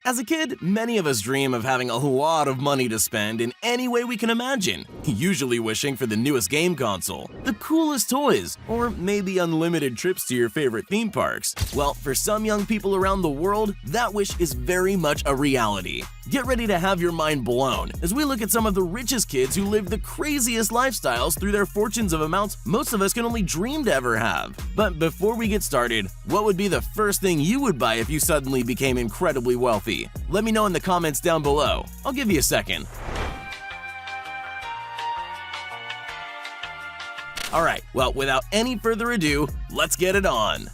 As a kid, many of us dream of having a lot of money to spend in any way we can imagine, usually wishing for the newest game console, the coolest toys, or maybe unlimited trips to your favorite theme parks. Well, for some young people around the world, that wish is very much a reality. Get ready to have your mind blown as we look at some of the richest kids who live the craziest lifestyles through their fortunes of amounts most of us can only dream to ever have. But before we get started, what would be the first thing you would buy if you suddenly became incredibly wealthy? Let me know in the comments down below. I'll give you a second. Alright, well, without any further ado, let's get it on.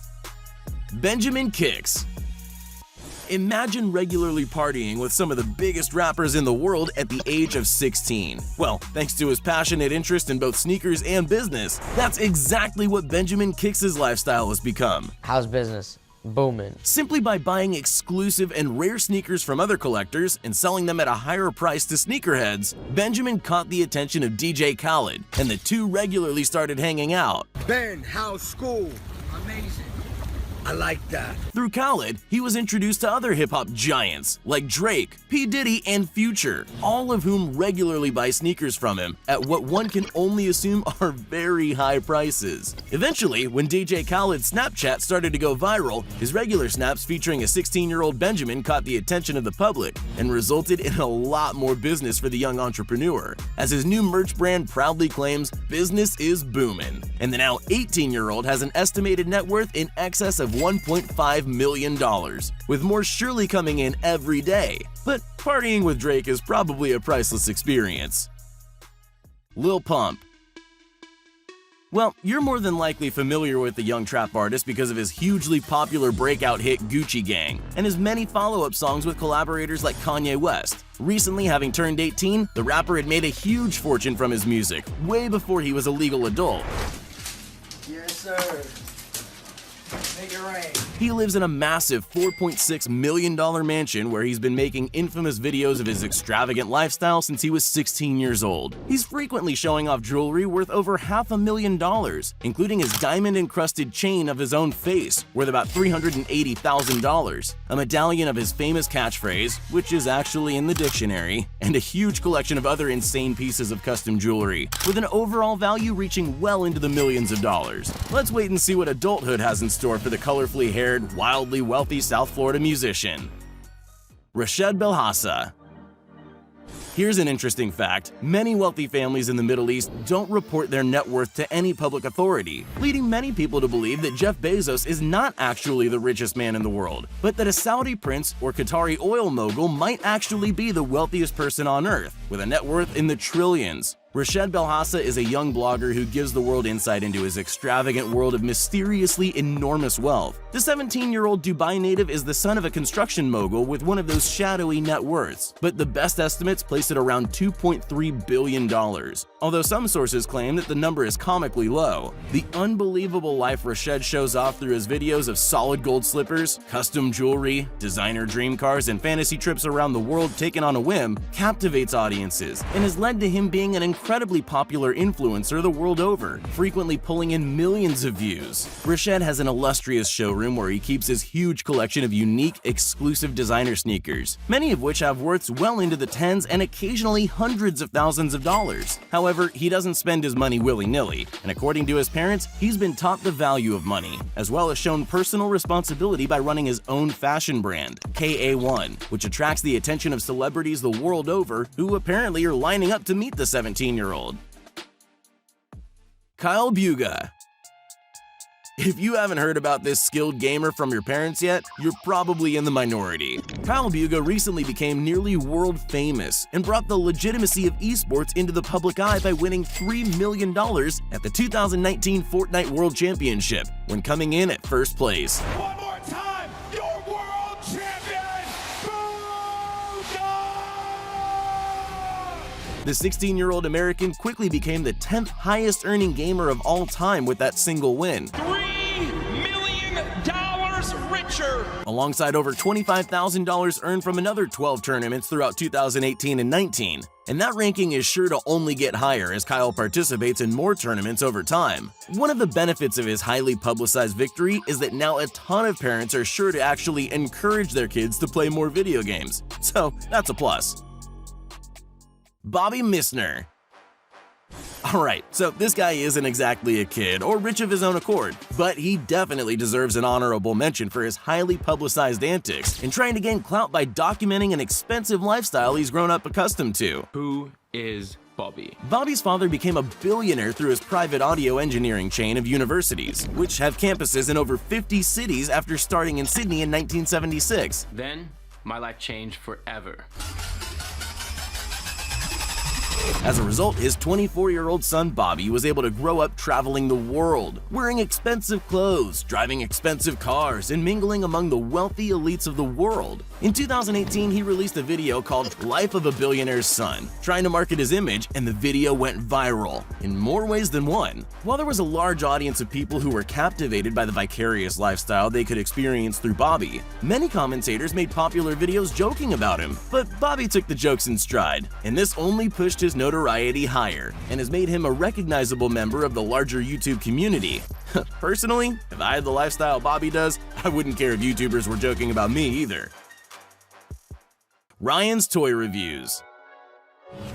Benjamin Kicks. Imagine regularly partying with some of the biggest rappers in the world at the age of 16. Well, thanks to his passionate interest in both sneakers and business, that's exactly what Benjamin Kicks' lifestyle has become. How's business? Booming. Simply by buying exclusive and rare sneakers from other collectors and selling them at a higher price to sneakerheads, Benjamin caught the attention of DJ Khaled, and the two regularly started hanging out. Ben, how's school? Amazing. I like that. Through Khaled, he was introduced to other hip-hop giants like Drake, P. Diddy, and Future, all of whom regularly buy sneakers from him at what one can only assume are very high prices. Eventually, when DJ Khaled's Snapchat started to go viral, his regular snaps featuring a 16-year-old Benjamin caught the attention of the public and resulted in a lot more business for the young entrepreneur. As his new merch brand proudly claims, business is booming, and the now 18-year-old has an estimated net worth in excess of $1.5 million, with more surely coming in every day. But partying with Drake is probably a priceless experience. Lil Pump. Well, you're more than likely familiar with the young trap artist because of his hugely popular breakout hit Gucci Gang and his many follow-up songs with collaborators like Kanye West. Recently, having turned 18, the rapper had made a huge fortune from his music, way before he was a legal adult. Yes, sir. Make it rain. He lives in a massive $4.6 million mansion where he's been making infamous videos of his extravagant lifestyle since he was 16 years old. He's frequently showing off jewelry worth over $500,000, including his diamond-encrusted chain of his own face, worth about $380,000, a medallion of his famous catchphrase, which is actually in the dictionary, and a huge collection of other insane pieces of custom jewelry, with an overall value reaching well into the millions of dollars. Let's wait and see what adulthood has in store for the colorfully haired, wildly wealthy South Florida musician. Rashad Belhassa. Here's an interesting fact. Many wealthy families in the Middle East don't report their net worth to any public authority, leading many people to believe that Jeff Bezos is not actually the richest man in the world, but that a Saudi prince or Qatari oil mogul might actually be the wealthiest person on earth, with a net worth in the trillions. Rashad Belhassa is a young blogger who gives the world insight into his extravagant world of mysteriously enormous wealth. The 17-year-old Dubai native is the son of a construction mogul with one of those shadowy net worths, but the best estimates place it around $2.3 billion. Although some sources claim that the number is comically low, the unbelievable life Rashad shows off through his videos of solid gold slippers, custom jewelry, designer dream cars, and fantasy trips around the world taken on a whim captivates audiences and has led to him being an incredibly popular influencer the world over, frequently pulling in millions of views. Rashad has an illustrious showroom where he keeps his huge collection of unique, exclusive designer sneakers, many of which have worths well into the tens and occasionally hundreds of thousands of dollars. However, he doesn't spend his money willy-nilly, and according to his parents, he's been taught the value of money, as well as shown personal responsibility by running his own fashion brand, KA1, which attracts the attention of celebrities the world over who apparently are lining up to meet the 17-year-old. Kyle Buga. If you haven't heard about this skilled gamer from your parents yet, you're probably in the minority. Kyle Buga recently became nearly world famous and brought the legitimacy of esports into the public eye by winning $3 million at the 2019 Fortnite World Championship when coming in at first place. One more time, your world champion, Buga! The 16-year-old American quickly became the 10th highest earning gamer of all time with that single win, $3 million richer. alongside over $25,000 earned from another 12 tournaments throughout 2018 and 19. And that ranking is sure to only get higher as Kyle participates in more tournaments over time. One of the benefits of his highly publicized victory is that now a ton of parents are sure to actually encourage their kids to play more video games. So that's a plus. Bobby Missner. Alright, so this guy isn't exactly a kid or rich of his own accord, but he definitely deserves an honorable mention for his highly publicized antics and trying to gain clout by documenting an expensive lifestyle he's grown up accustomed to. Who is Bobby? Bobby's father became a billionaire through his private audio engineering chain of universities, which have campuses in over 50 cities after starting in Sydney in 1976. Then, my life changed forever. As a result, his 24-year-old son Bobby was able to grow up traveling the world, wearing expensive clothes, driving expensive cars, and mingling among the wealthy elites of the world. In 2018, he released a video called Life of a Billionaire's Son, trying to market his image, and the video went viral, in more ways than one. While there was a large audience of people who were captivated by the vicarious lifestyle they could experience through Bobby, many commentators made popular videos joking about him, but Bobby took the jokes in stride, and this only pushed his notoriety higher and has made him a recognizable member of the larger YouTube community. Personally, if I had the lifestyle Bobby does, I wouldn't care if YouTubers were joking about me either. Ryan's Toy Reviews.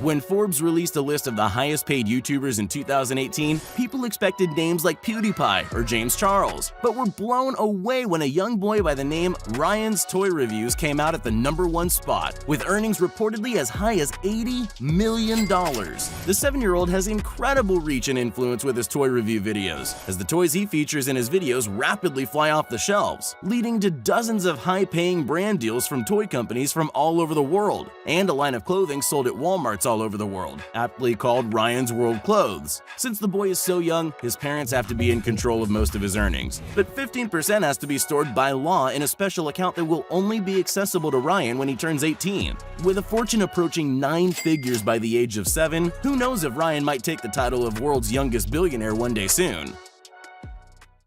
When Forbes released a list of the highest paid YouTubers in 2018, people expected names like PewDiePie or James Charles, but were blown away when a young boy by the name Ryan's Toy Reviews came out at the #1 spot, with earnings reportedly as high as $80 million. The 7-year-old has incredible reach and influence with his toy review videos, as the toys he features in his videos rapidly fly off the shelves, leading to dozens of high-paying brand deals from toy companies from all over the world, and a line of clothing sold at Walmart all over the world, aptly called Ryan's World Clothes. Since the boy is so young, his parents have to be in control of most of his earnings, but 15% has to be stored by law in a special account that will only be accessible to Ryan when he turns 18. With a fortune approaching 9 figures by the age of 7, who knows if Ryan might take the title of world's youngest billionaire one day soon.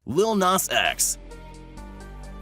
Lil Nas X.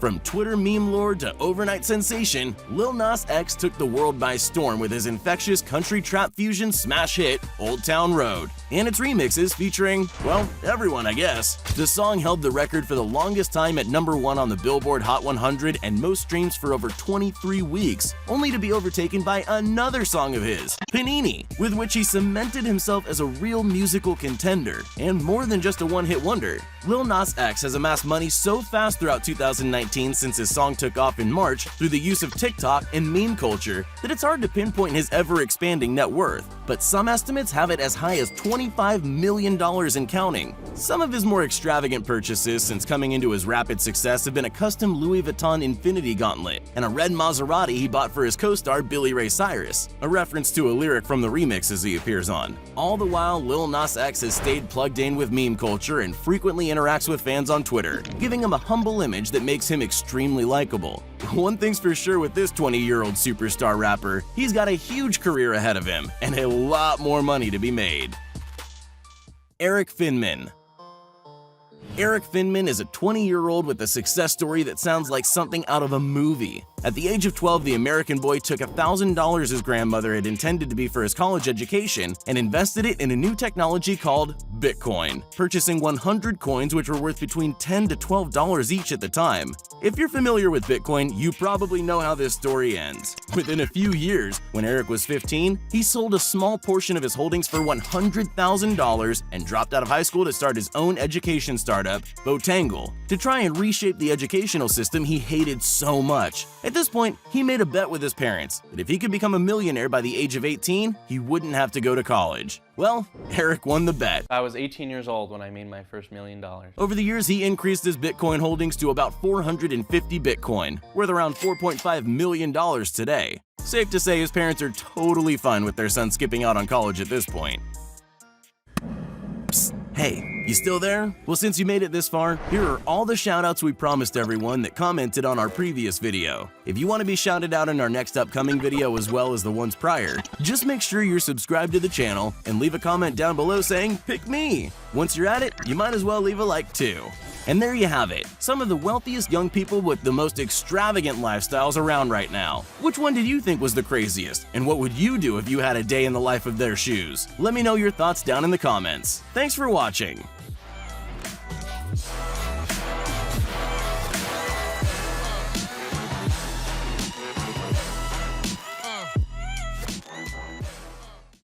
From Twitter meme lord to overnight sensation, Lil Nas X took the world by storm with his infectious country trap fusion smash hit, Old Town Road, and its remixes featuring, well, everyone I guess. The song held the record for the longest time at #1 on the Billboard Hot 100 and most streams for over 23 weeks, only to be overtaken by another song of his, Panini, with which he cemented himself as a real musical contender, and more than just a one-hit wonder. Lil Nas X has amassed money so fast throughout 2019 since his song took off in March through the use of TikTok and meme culture that it's hard to pinpoint his ever-expanding net worth, but some estimates have it as high as $25 million and counting. Some of his more extravagant purchases since coming into his rapid success have been a custom Louis Vuitton Infinity Gauntlet and a red Maserati he bought for his co-star Billy Ray Cyrus, a reference to a lyric from the remixes he appears on. All the while, Lil Nas X has stayed plugged in with meme culture and frequently interacts with fans on Twitter, giving him a humble image that makes him extremely likable. One thing's for sure with this 20-year-old superstar rapper, he's got a huge career ahead of him and a lot more money to be made. Eric Finman. Eric Finman is a 20-year-old with a success story that sounds like something out of a movie. At the age of 12, the American boy took $1,000 his grandmother had intended to be for his college education and invested it in a new technology called Bitcoin, purchasing 100 coins which were worth between $10 to $12 each at the time. If you're familiar with Bitcoin, you probably know how this story ends. Within a few years, when Eric was 15, he sold a small portion of his holdings for $100,000 and dropped out of high school to start his own education startup, Botangle, to try and reshape the educational system he hated so much. At this point, he made a bet with his parents that if he could become a millionaire by the age of 18, he wouldn't have to go to college. Well, Eric won the bet. I was 18 years old when I made my first $1 million. Over the years, he increased his Bitcoin holdings to about 450 Bitcoin, worth around $4.5 million today. Safe to say his parents are totally fine with their son skipping out on college at this point. Psst, hey, you still there? Well, since you made it this far, here are all the shoutouts we promised everyone that commented on our previous video. If you want to be shouted out in our next upcoming video as well as the ones prior, just make sure you're subscribed to the channel and leave a comment down below saying, "Pick me!" Once you're at it, you might as well leave a like too. And there you have it, some of the wealthiest young people with the most extravagant lifestyles around right now. Which one did you think was the craziest? And what would you do if you had a day in the life of their shoes? Let me know your thoughts down in the comments. Thanks for watching.